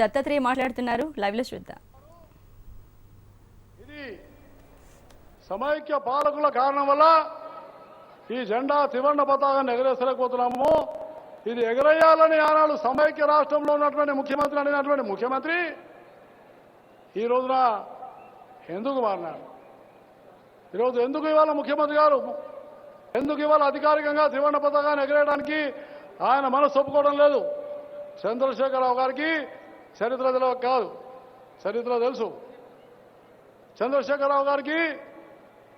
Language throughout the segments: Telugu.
దత్తాత్రేయ మాట్లాడుతున్నారు. లైవ్ లో చూద్దాం. ఇది సమైక్య పాలకుల కారణం వల్ల ఈ జెండా త్రివర్ణ పతాకాన్ని ఎగరేసలేకపోతున్నాము. ఇది ఎగరేయాలని ఆనాడు సమైక్య రాష్ట్రంలో ఉన్నటువంటి ముఖ్యమంత్రి అడిగినటువంటి ముఖ్యమంత్రి ఈ రోజున ఎందుకు మారినాడు? ఈరోజు ఎందుకు ఇవాళ ముఖ్యమంత్రి గారు ఎందుకు ఇవాళ అధికారికంగా త్రివర్ణ పతాకాన్ని ఎగరేయడానికి ఆయన మనసు ఒప్పుకోవడం లేదు? చంద్రశేఖరరావు గారికి చరిత్ర తెలియక కాదు, చరిత్ర తెలుసు. చంద్రశేఖరరావు గారికి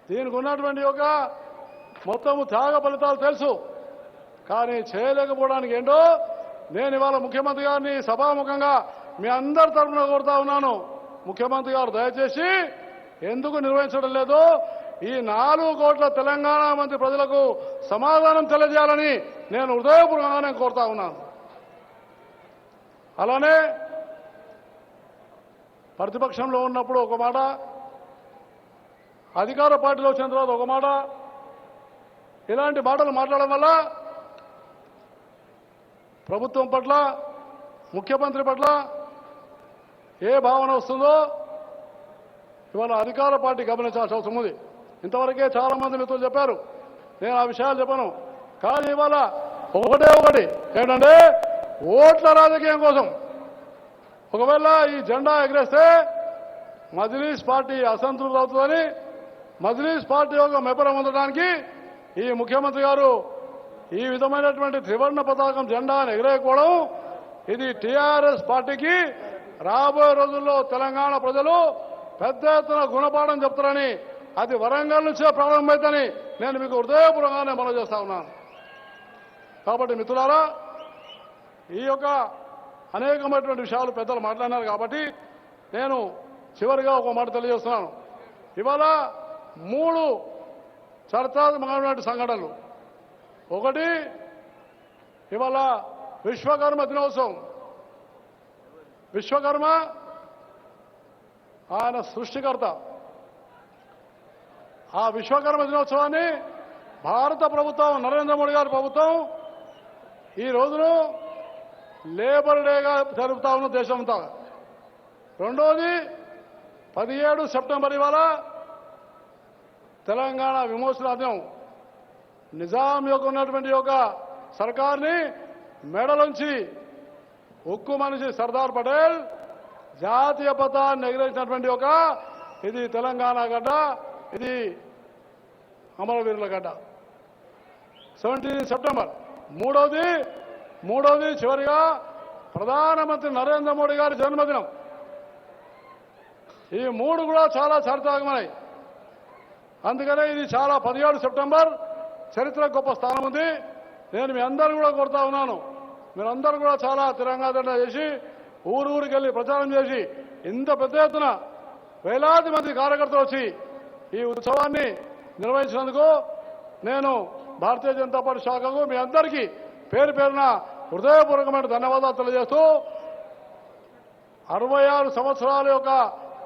దీనికి ఉన్నటువంటి యొక్క మొత్తం త్యాగ ఫలితాలు తెలుసు. కానీ చేయలేకపోవడానికి ఏంటో నేను ఇవాళ ముఖ్యమంత్రి గారిని సభాముఖంగా మీ అందరి తరఫున కోరుతా ఉన్నాను. ముఖ్యమంత్రి గారు దయచేసి ఎందుకు నిర్వహించడం లేదు? ఈ 4 కోట్ల తెలంగాణ మంత్రి ప్రజలకు సమాధానం తెలియజేయాలని నేను హృదయపూర్వకంగా కోరుతా ఉన్నాను. అలానే ప్రతిపక్షంలో ఉన్నప్పుడు ఒక మాట, అధికార పార్టీలో వచ్చిన తర్వాత ఒక మాట, ఇలాంటి మాటలు మాట్లాడడం వల్ల ప్రభుత్వం పట్ల ముఖ్యమంత్రి పట్ల ఏ భావన వస్తుందో ఇవాళ అధికార పార్టీ గమనించాల్సిన అవసరం ఉంది. ఇంతవరకే చాలా మంది మిత్రులు చెప్పారు, నేను ఆ విషయాలు చెప్పను. కానీ ఇవాళ ఒకటి ఏంటంటే ఓట్ల రాజకీయం కోసం ఒకవేళ ఈ జెండా ఎగరేస్తే మజ్లీస్ పార్టీ అసంతృప్తి అవుతుందని మజ్లీస్ పార్టీ యొక్క మెప్పరం పొందడానికి ఈ ముఖ్యమంత్రి గారు ఈ విధమైనటువంటి త్రివర్ణ పతాకం జెండాను ఎగరేయకపోవడం ఇది టీఆర్ఎస్ పార్టీకి రాబోయే రోజుల్లో తెలంగాణ ప్రజలు పెద్ద ఎత్తున గుణపాఠం చెప్తారని, అది వరంగల్ నుంచే ప్రారంభమైందని నేను మీకు హృదయపూర్వకంగానే మనవి చేస్తా ఉన్నాను. కాబట్టి మిత్రులారా, ఈ యొక్క అనేకమైనటువంటి విషయాలు పెద్దలు మాట్లాడినారు కాబట్టి నేను చివరిగా ఒక మాట తెలియజేస్తున్నాను. ఇవాళ 3 చరిత్రాత్మకమైనటువంటి సంఘటనలు. ఒకటి, ఇవాళ విశ్వకర్మ దినోత్సవం. విశ్వకర్మ ఆయన సృష్టికర్త. ఆ విశ్వకర్మ దినోత్సవాన్ని భారత ప్రభుత్వం, నరేంద్ర మోడీ గారి ప్రభుత్వం ఈ రోజును లేబర్ డేగా జరుపుతా ఉన్న దేశమంతా. రెండోది 17 సెప్టెంబర్ ఇవాళ తెలంగాణ విమోచన దినం. నిజాం యొక్క ఉన్నటువంటి యొక్క సర్కార్ని మెడలోంచి ఉక్కు మనిషి సర్దార్ పటేల్ జాతీయ పతాన్ని ఎగిరేసినటువంటి ఒక ఇది తెలంగాణ గడ్డ, ఇది అమరవీరుల గడ్డ. 17 సెప్టెంబర్. మూడవది చివరిగా ప్రధానమంత్రి నరేంద్ర మోడీ గారి జన్మదినం. ఈ 3 కూడా చాలా చారిత్రాత్మకమైనవి. అందుకనే ఇది చాలా 17 సెప్టెంబర్ చరిత్ర గొప్ప స్థానం ఉంది. నేను మీ అందరూ కూడా కోరుతా ఉన్నాను, మీరందరూ కూడా చాలా తిరంగాదండ చేసి ఊరికి వెళ్ళి ప్రచారం చేసి ఇంత పెద్ద ఎత్తున వేలాది మంది కార్యకర్తలు వచ్చి ఈ ఉత్సవాన్ని నిర్వహించినందుకు నేను భారతీయ జనతా పార్టీ శాఖకు మీ అందరికీ పేరు పేరున హృదయపూర్వకమైన ధన్యవాదాలు తెలియజేస్తూ 66 సంవత్సరాల యొక్క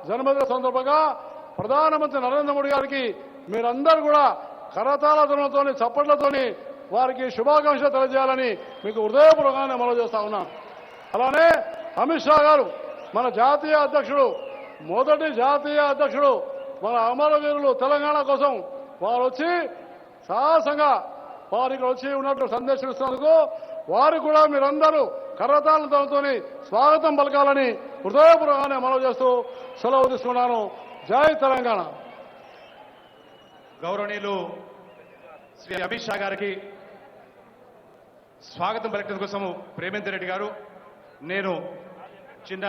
జన్మదిన సందర్భంగా ప్రధానమంత్రి నరేంద్ర మోడీ గారికి మీరందరూ కూడా కరతాళ ధ్వనులతోని చప్పట్లతోని వారికి శుభాకాంక్షలు తెలియజేయాలని మీకు హృదయపూర్వకంగా మనవి చేస్తా ఉన్నాను. అలానే అమిత్ షా గారు, మన జాతీయ అధ్యక్షుడు, మొదటి జాతీయ అధ్యక్షుడు, మన అమరవీరులు తెలంగాణ కోసం వారు వచ్చి సాహసంగా వారికి వచ్చి ఉన్నట్టు సందేశం ఇస్తున్నందుకు వారు కూడా మీరందరూ కరతాళ ధ్వనులతోని స్వాగతం పలకాలని హృదయపూర్వకంగా మనవి చేస్తూ సెలవు తీసుకున్నాను. జై తెలంగాణ. గౌరవనీయులు శ్రీ అమిత్ షా గారికి స్వాగతం పలకడం కోసం ప్రేమేందర్ రెడ్డి గారు నేను చిన్న